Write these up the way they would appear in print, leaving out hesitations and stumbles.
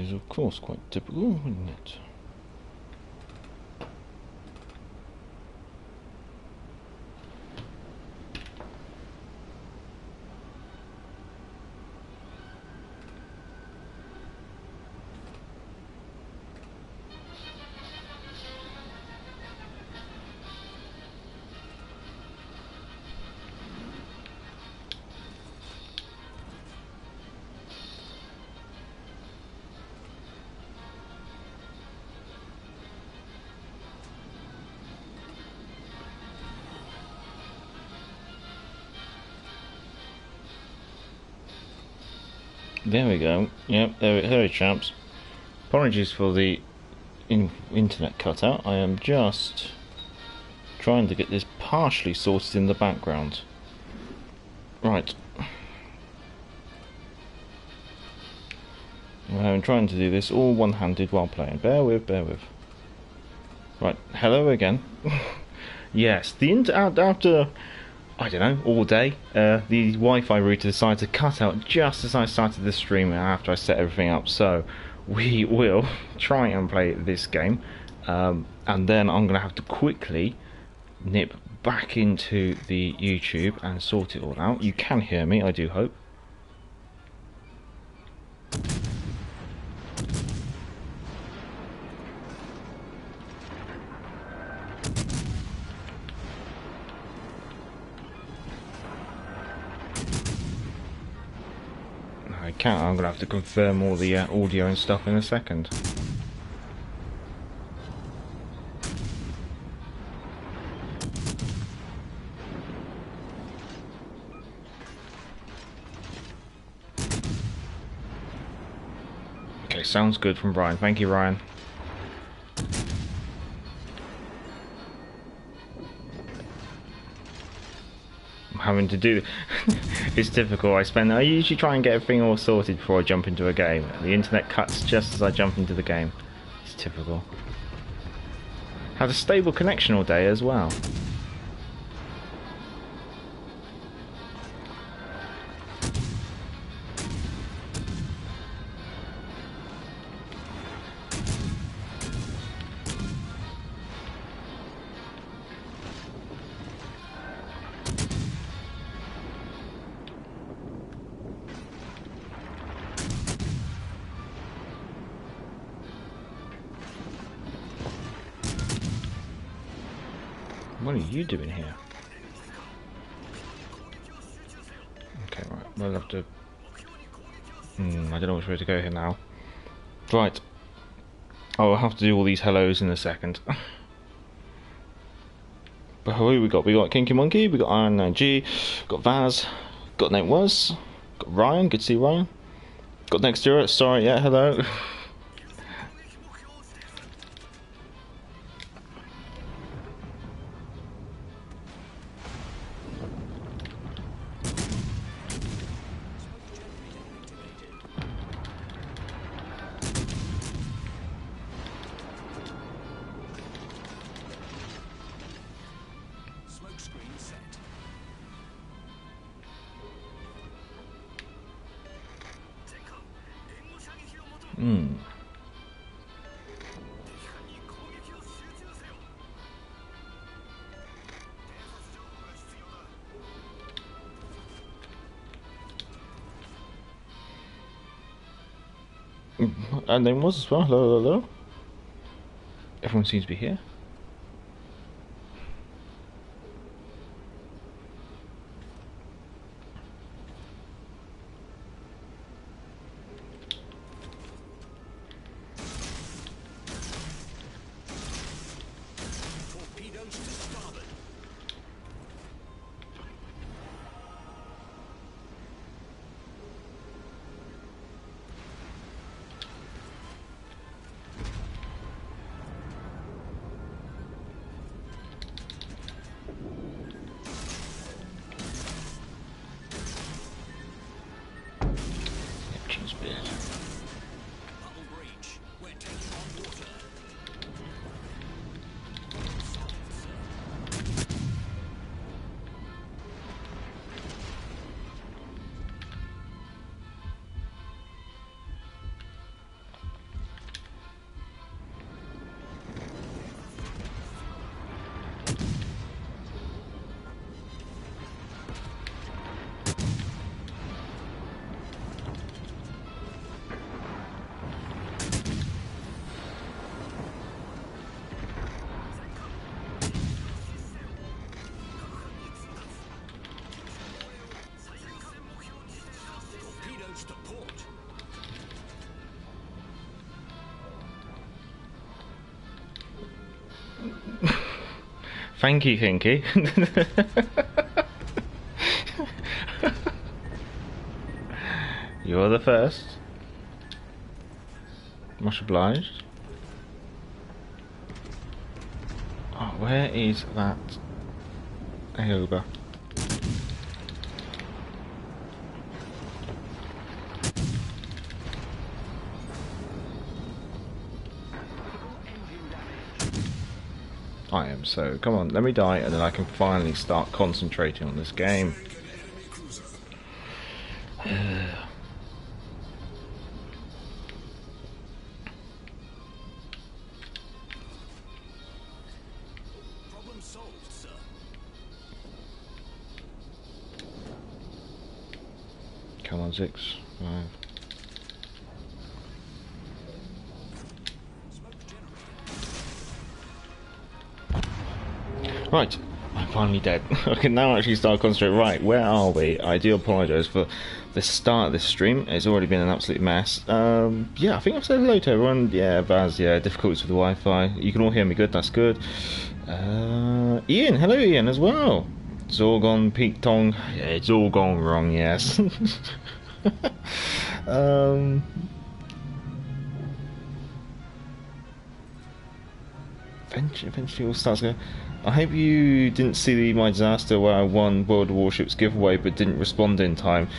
is of course quite typical, isn't it? There we go. Yep, there chaps. Apologies for the internet cutout. I am just trying to get this partially sorted in the background. Right. I'm trying to do this all one-handed while playing. Bear with. Right, hello again. Yes, after I don't know, all day, the Wi-Fi router decided to cut out just as I started the stream after I set everything up. So we will try and play this game, and then I'm going to have to quickly nip back into the YouTube and sort it all out. You can hear me, I do hope. I'm going to have to confirm all the audio and stuff in a second. Okay, sounds good from Brian. Thank you, Ryan. Having to do it's difficult. I usually try and get everything all sorted before I jump into a game. The internet cuts just as I jump into the game. It's typical. Had a stable connection all day as well. What are you doing here? Okay, right. We'll have to... I don't know which way to go here now. Right. I'll have to do all these hellos in a second. But who we got? We got Kinky Monkey, we got Iron9G, got Vaz, got Nate Was, got Ryan, good to see Ryan. Got Next Year, sorry, yeah, hello. And then was as well. Hello. Everyone seems to be here. Thank you, Kinky. You're the first. Much obliged. Oh, where is that ogre? I am so... Come on, let me die and then I can finally start concentrating on this game. Come on, 6, 5. Right, I'm finally dead. I can now actually start concentrating. Right, where are we? I do apologise for the start of this stream. It's already been an absolute mess. Yeah, I think I've said hello to everyone. Yeah, Baz, yeah, difficulties with the Wi-Fi. You can all hear me good, that's good. Ian, hello Ian as well. It's all gone Pete Tong. Yeah, it's all gone wrong, yes. Eventually all starts going. I hope you didn't see my disaster where I won World of Warships giveaway but didn't respond in time.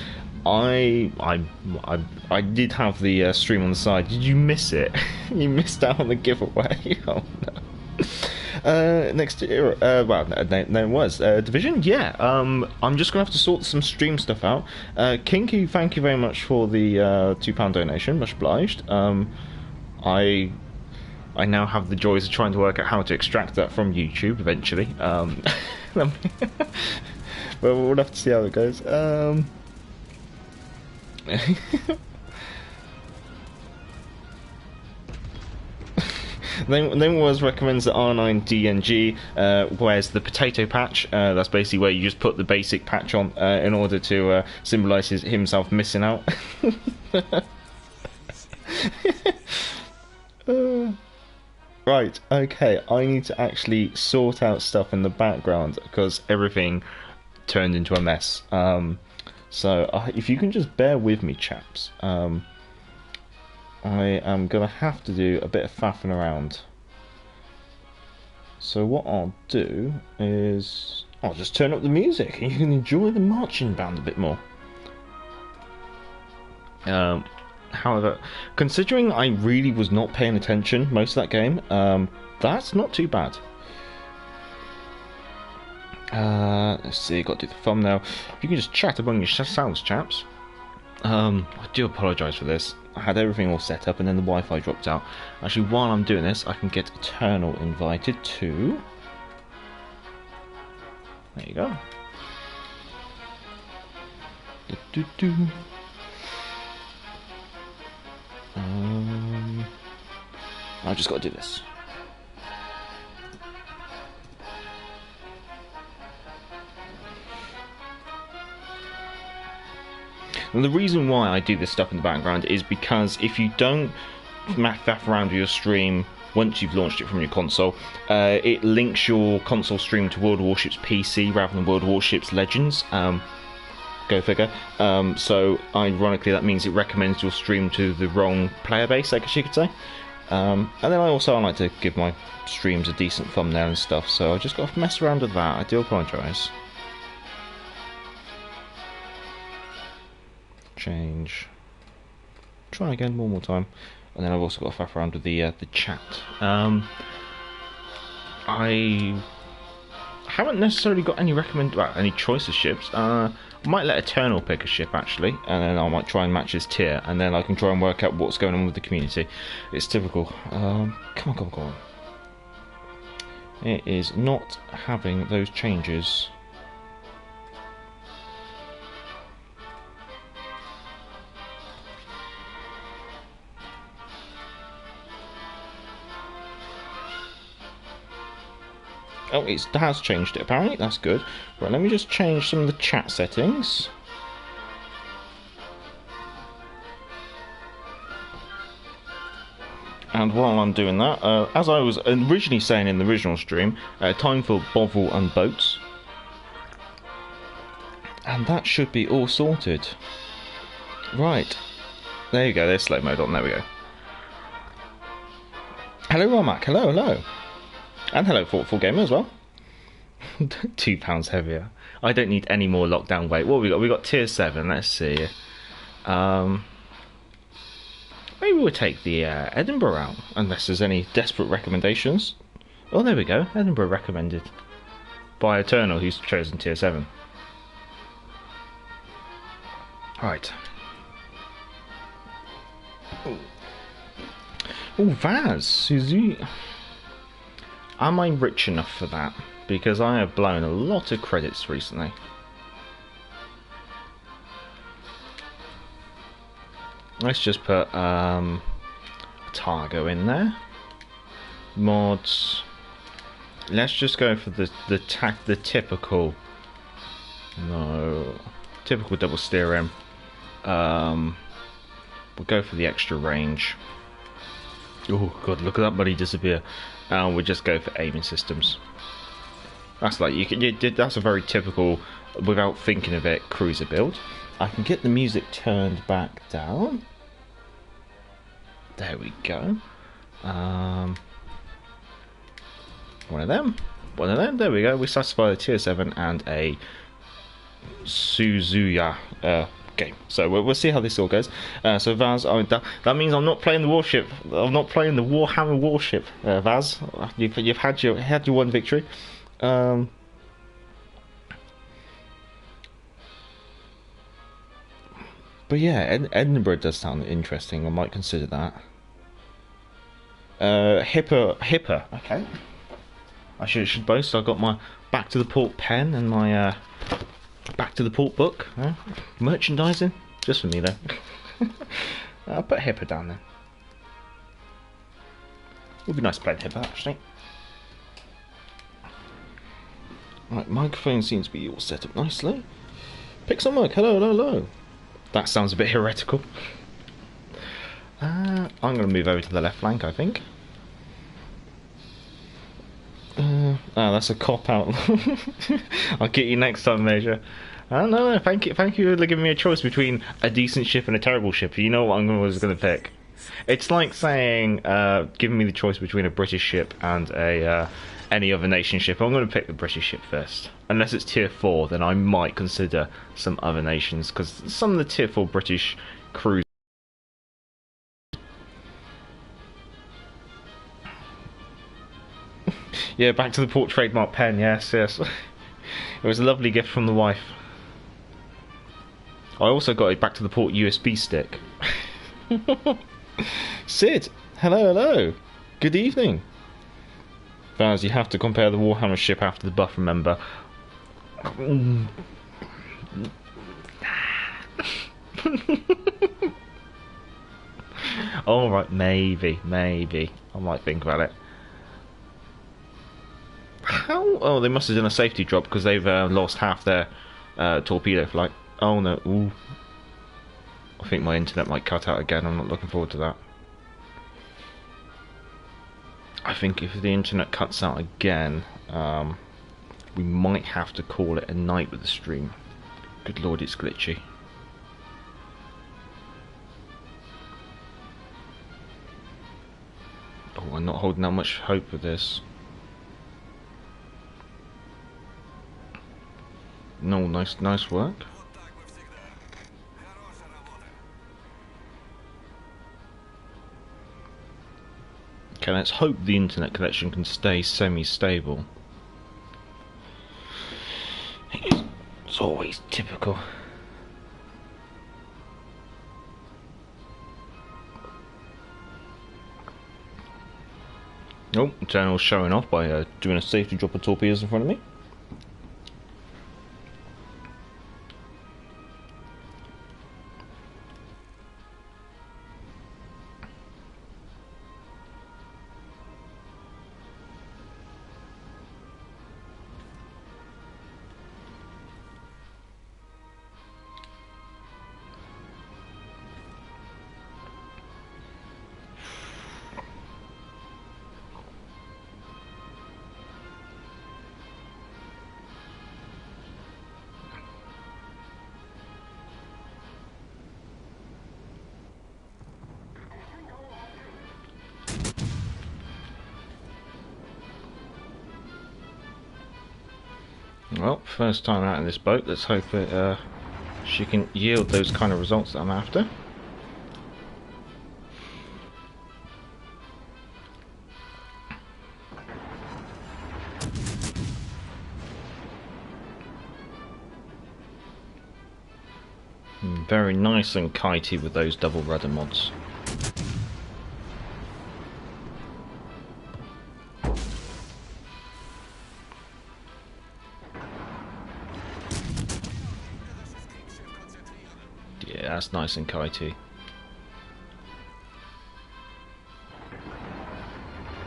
I did have the stream on the side. Did you miss it? You missed out on the giveaway. Oh no. Next year, well, no, it was Division. Yeah. I'm just gonna have to sort some stream stuff out. Kinky, thank you very much for the £2 donation. Much obliged. I now have the joys of trying to work out how to extract that from YouTube eventually. Well, we'll have to see how it goes. Then was recommends the R9DNG, where's the potato patch. That's basically where you just put the basic patch on in order to symbolise himself missing out. Right, okay, I need to actually sort out stuff in the background because everything turned into a mess. So if you can just bear with me, chaps, I am going to have to do a bit of faffing around. So what I'll do is I'll just turn up the music and you can enjoy the marching band a bit more. However, considering I really was not paying attention most of that game, that's not too bad. Let's see, got to do the thumbnail. You can just chat among yourselves, chaps. I do apologise for this. I had everything all set up and then the Wi-Fi dropped out. Actually, while I'm doing this, I can get Eternal invited to... There you go. I've just got to do this. And the reason why I do this stuff in the background is because if you don't faff around with your stream once you've launched it from your console, it links your console stream to World of Warships PC rather than World of Warships Legends. Go figure. So ironically that means it recommends your stream to the wrong player base, I guess you could say. And then I like to give my streams a decent thumbnail and stuff, so I just got to mess around with that. I do apologise. Change. Try again one more time. And then I've also got to faff around with the chat. I haven't necessarily got any any choice of ships. I might let Eternal pick a ship actually, and then I might try and match his tier, and then I can try and work out what's going on with the community. It's typical. Come on. It is not having those changes. Oh, it has changed it apparently, that's good. Right, let me just change some of the chat settings. And while I'm doing that, as I was originally saying in the original stream, time for Bovril and boats. And that should be all sorted. Right. There you go, there's slow mode on, there we go. Hello Romac, hello, hello. And hello Thoughtful Gamer as well. £2 heavier. I don't need any more lockdown weight. What have we got? We got tier 7, let's see. Maybe we'll take the Edinburgh out, unless there's any desperate recommendations. Oh, there we go, Edinburgh recommended. By Eternal, who's chosen tier 7. Right. Oh, Vaz, Suzuki. Am I rich enough for that? Because I have blown a lot of credits recently. Let's just put Targo in there. Mods. Let's just go for the typical. No, typical double steering. We'll go for the extra range. Oh god, look at that buddy disappear. And we'll just go for aiming systems. That's like that's a very typical, without thinking of it, cruiser build. I can get the music turned back down. There we go. One of them. There we go. We satisfy the tier 7 and a Suzuya game. So we'll see how this all goes. So Vaz, that means I'm not playing the warship. I'm not playing the Warhammer warship. Vaz, you've had your one victory. But yeah, Edinburgh does sound interesting. I might consider that. Hipper. Okay. I should boast. I got my BackToThePort pen and my BackToThePort book. Merchandising, just for me though. I'll put Hipper down there. Would be nice to play Hipper actually. Right, microphone seems to be all set up nicely. Pixel Mug, hello. That sounds a bit heretical. I'm going to move over to the left flank, I think. That's a cop out. I'll get you next time, Major. No, thank you for giving me a choice between a decent ship and a terrible ship. You know what I was going to pick. It's like saying, giving me the choice between a British ship and a any other nation ship. I'm going to pick the British ship first. Unless it's tier 4, then I might consider some other nations, because some of the tier 4 British cruisers. Yeah, BackToThePort trademark pen, yes. It was a lovely gift from the wife. I also got a BackToThePort USB stick. Sid, hello. Good evening. Vaz, you have to compare the Warhammer ship after the buff, remember. Alright, maybe. I might think about it. How? Oh, they must have done a safety drop because they've lost half their torpedo flight. Oh no. Ooh. I think my internet might cut out again. I'm not looking forward to that. I think if the internet cuts out again, we might have to call it a night with the stream. Good lord, it's glitchy. Oh, I'm not holding out much hope with this. No, nice work. Okay, let's hope the internet connection can stay semi-stable. It's always typical. Oh, Eternal's showing off by doing a safety drop of torpedoes in front of me. Well, first time out in this boat, let's hope she can yield those kind of results that I'm after. Very nice and kitey with those double rudder mods. Yeah, that's nice and kitey.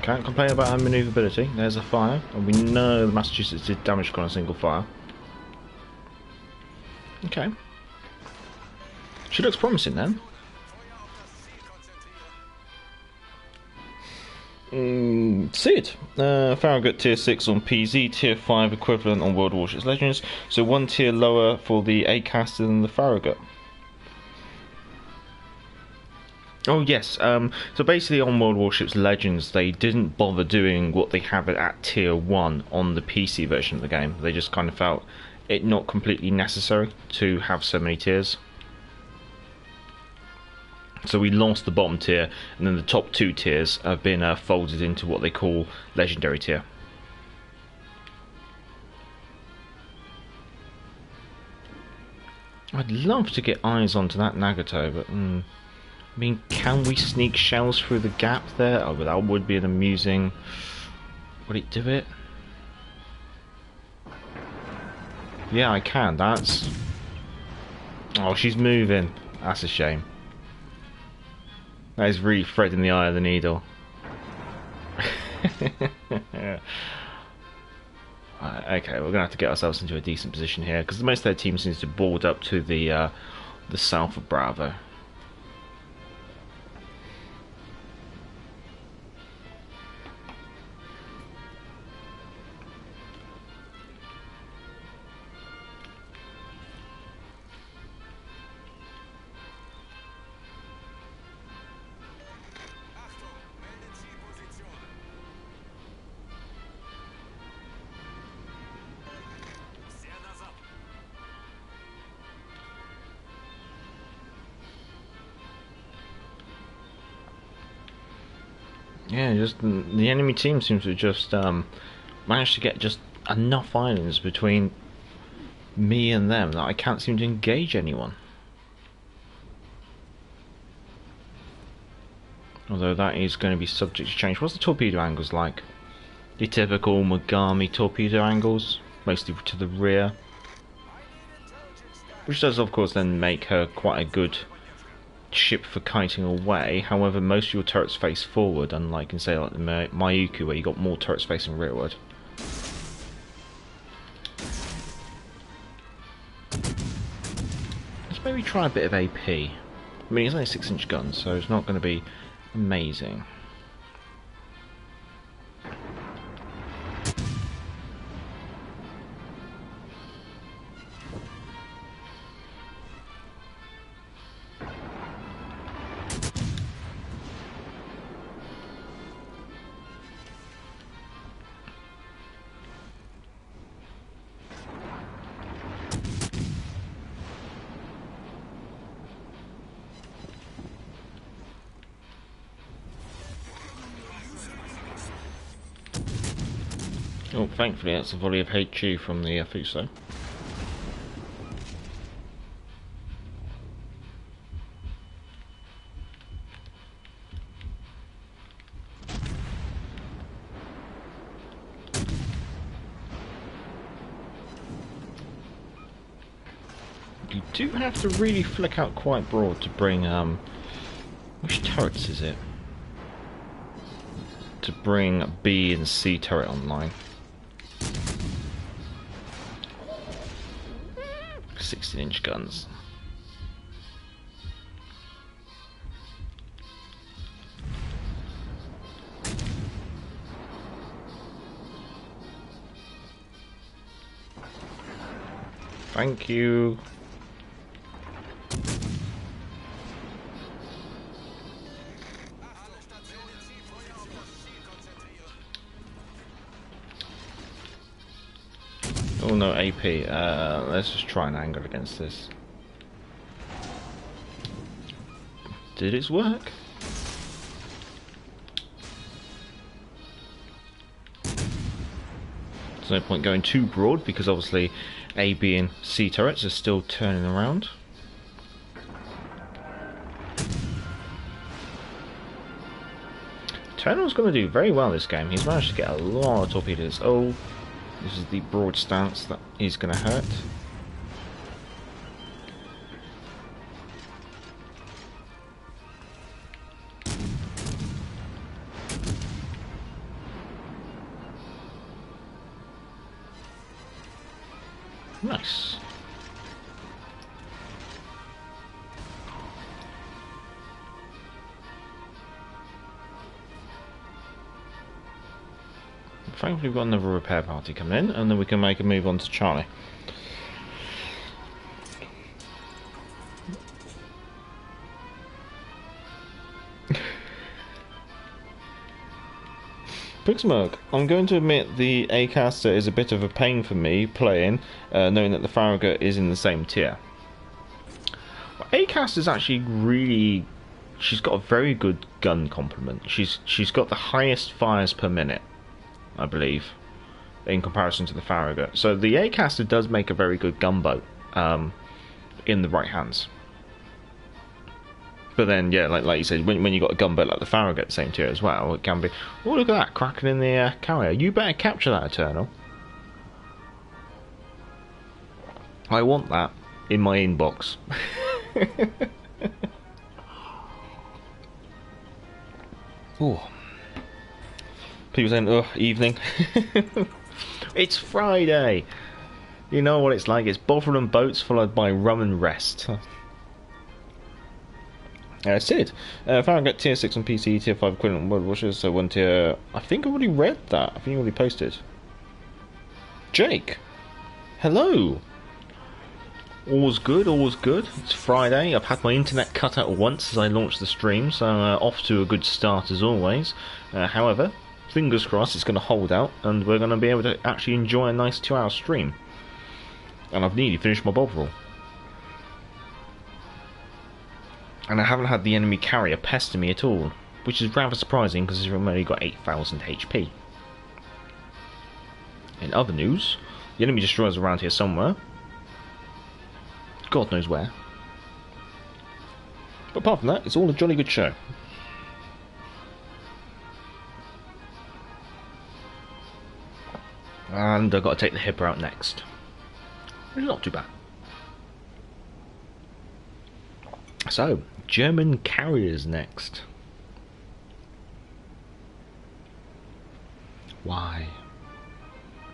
Can't complain about her manoeuvrability. There's a fire, and we know the Massachusetts did damage on a single fire. Okay. She looks promising then. Sid. Farragut tier 6 on PZ, tier 5 equivalent on World of Warships Legends, so one tier lower for the A-caster than the Farragut. Oh yes, so basically on World Warships Legends they didn't bother doing what they have it at tier 1 on the PC version of the game. They just kind of felt it not completely necessary to have so many tiers. So we lost the bottom tier, and then the top 2 tiers have been folded into what they call Legendary tier. I'd love to get eyes onto that Nagato, but I mean, can we sneak shells through the gap there? Oh, but that would be an amusing... Would it do it? Yeah, I can. That's... Oh, she's moving. That's a shame. That is really threading the eye of the needle. Okay, we're gonna have to get ourselves into a decent position here because most of their team seems to board up to the south of Bravo. Yeah, just the enemy team seems to have just managed to get just enough islands between me and them that I can't seem to engage anyone. Although that is going to be subject to change. What's the torpedo angles like? The typical Mogami torpedo angles, mostly to the rear. Which does of course then make her quite a good ship for kiting away. However, most of your turrets face forward, unlike in say like the Mayuku where you got more turrets facing rearward. Let's maybe try a bit of AP. I mean, it's only 6-inch guns, so it's not going to be amazing. Oh, thankfully that's a volley of HE from the Fuso. You do have to really flick out quite broad to bring, which turrets is it? To bring B and C turret online. 16-inch guns. Thank you. Oh no, AP. Let's just try an angle against this. Did it work? There's no point going too broad because obviously A, B and C turrets are still turning around. Eternal's going to do very well this game. He's managed to get a lot of torpedoes. Oh, this is the broad stance that is going to hurt. Nice. Thankfully we've got another repair party coming in, and then we can make a move on to Charlie. Pixmurk, I'm going to admit the A-caster is a bit of a pain for me playing, knowing that the Farragut is in the same tier. A-caster is actually really... she's got a very good gun complement. She's got the highest fires per minute, I believe, in comparison to the Farragut. So the A-caster does make a very good gunboat in the right hands. But then, yeah, like you said, when you got a gunboat like the Farragut, same tier as well, it can be... oh, look at that, cracking in the carrier. You better capture that, Eternal. I want that in my inbox. Oh. People saying, oh, evening. It's Friday. You know what it's like. It's bottle and boats followed by rum and rest. Sid, Farragut tier 6 on PC, tier 5 equivalent World of Warships, so 1 tier... I think I already read that. I think you already posted. Jake, hello. All's good, all's good. It's Friday. I've had my internet cut out once as I launched the stream, so off to a good start as always. However, fingers crossed it's going to hold out, and we're going to be able to actually enjoy a nice 2-hour stream. And I've nearly finished my Bovril. And I haven't had the enemy carrier pester me at all, which is rather surprising because I've only got 8,000 HP. In other news, the enemy destroyer's around here somewhere. God knows where. But apart from that, it's all a jolly good show. And I've got to take the Hipper out next. Which is not too bad. So, German carriers next. Why?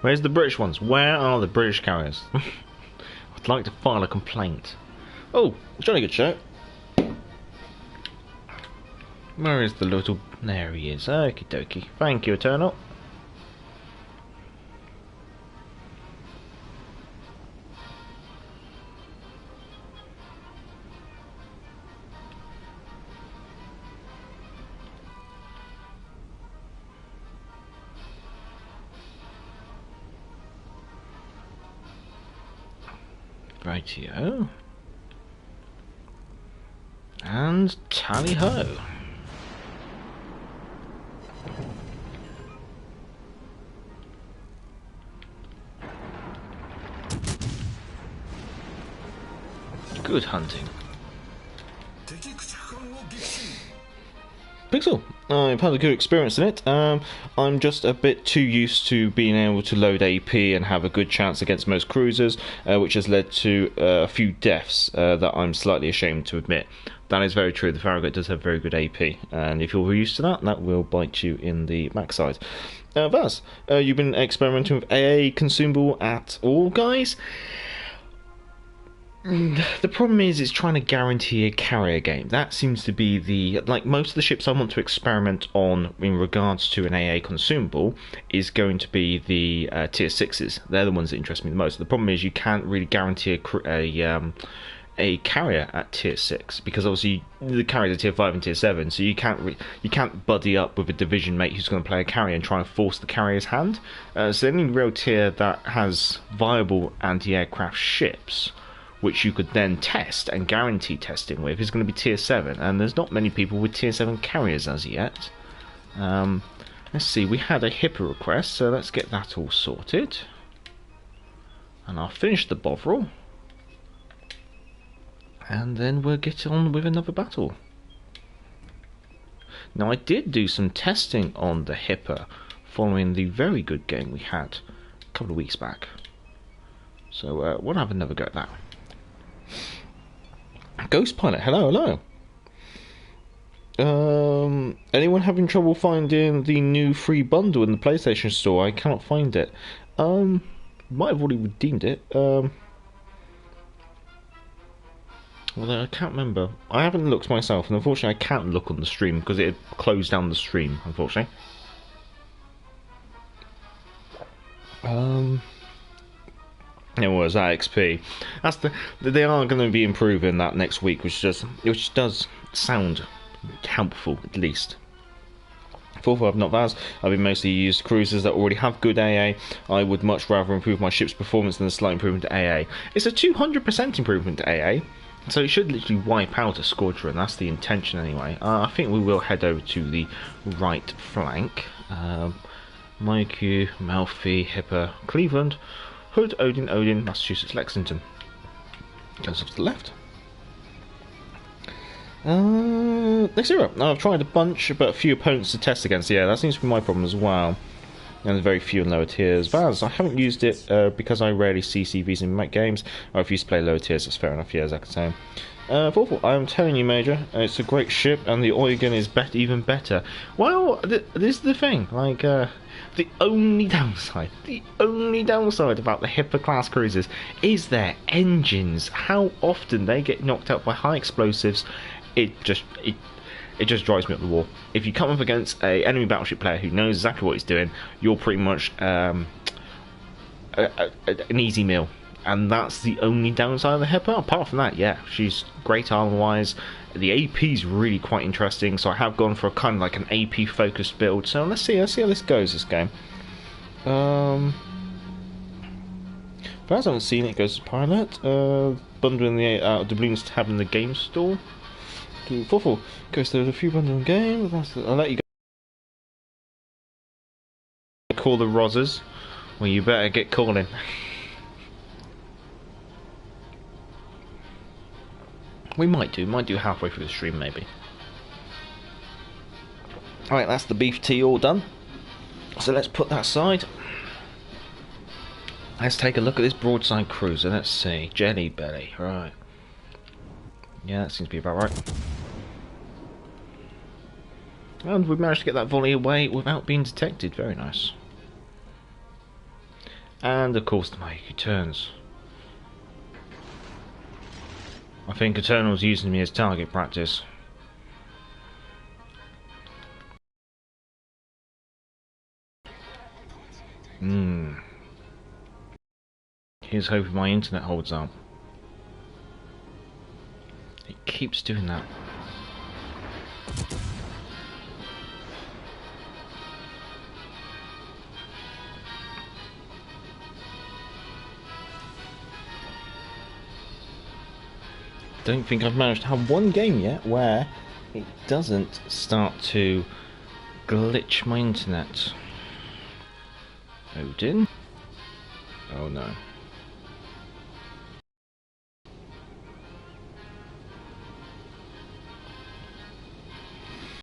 Where's the British ones? Where are the British carriers? I'd like to file a complaint. Oh, jolly good show. Where is the little... there he is. Okie dokie. Thank you, Eternal. Rightio. And tally ho. Good hunting. Pixel, I've had a good experience in it. I'm just a bit too used to being able to load AP and have a good chance against most cruisers, which has led to a few deaths that I'm slightly ashamed to admit. That is very true. The Farragut does have very good AP, and if you're used to that, that will bite you in the backside. Vaz, you've been experimenting with AA consumable at all, guys? The problem is it's trying to guarantee a carrier game. That seems to be the... like, most of the ships I want to experiment on in regards to an AA consumable is going to be the tier 6s. They're the ones that interest me the most. The problem is you can't really guarantee a carrier at tier 6, because obviously the carriers are tier 5 and tier 7, so you can't buddy up with a division mate who's going to play a carrier and try and force the carrier's hand. So the only real tier that has viable anti-aircraft ships, which you could then test and guarantee testing with, is going to be tier 7, and there's not many people with tier 7 carriers as yet. Let's see, we had a HIPAA request, so let's get that all sorted. And I'll finish the Bovril. And then we'll get on with another battle. Now, I did do some testing on the HIPAA following the very good game we had a couple of weeks back. So we'll have another go at that. Ghost Pilot, hello. Anyone having trouble finding the new free bundle in the PlayStation Store? I cannot find it. Might have already redeemed it. Although I can't remember. I haven't looked myself, and unfortunately I can't look on the stream because it had closed down the stream, unfortunately. It was that XP. They are going to be improving that next week, which does sound helpful at least. For I've not Vaz, I've been mostly used cruisers that already have good AA. I would much rather improve my ship's performance than a slight improvement to AA. It's a 200% improvement to AA. So it should literally wipe out a squadron. That's the intention anyway. I think we will head over to the right flank. Maiku, Malfi, HIPAA, Cleveland, Hood, Odin, Massachusetts, Lexington. Goes off to the left. Next zero. I've tried a bunch, but a few opponents to test against. Yeah, that seems to be my problem as well. And there's very few in lower tiers. Vaz, I haven't used it because I rarely see CVs in my games. I refuse to play lower tiers, that's fair enough, yeah, as I can say. Awful. I'm telling you, Major, it's a great ship, and the Eugen is even better. Well, this is the thing, like, the only downside about the HIPAA class cruisers is their engines. How often they get knocked out by high explosives, it just drives me up the wall. If you come up against an enemy battleship player who knows exactly what he's doing, you're pretty much an easy meal. And that's the only downside of the HIPAA. Apart from that, yeah, she's great armor-wise. The AP's really quite interesting, so I have gone for a kind of like an AP-focused build. So let's see how this goes, this game. If I haven't seen it, it goes to pilot. Bundling the doubloons to have in the game store. Awful. Goes there's a few bundling games. I'll let you go. Call the Rozzers. Well, you better get calling. We might do halfway through the stream maybe. Alright, that's the beef tea all done. So let's put that aside. Let's take a look at this broadside cruiser. Let's see. Jelly Belly, right. Yeah, that seems to be about right. And we've managed to get that volley away without being detected. Very nice. And of course the Maiku turns. I think Eternal's using me as target practice. Here's hoping my internet holds up. It keeps doing that. Don't think I've managed to have one game yet where it doesn't start to glitch my internet. Odin? Oh no.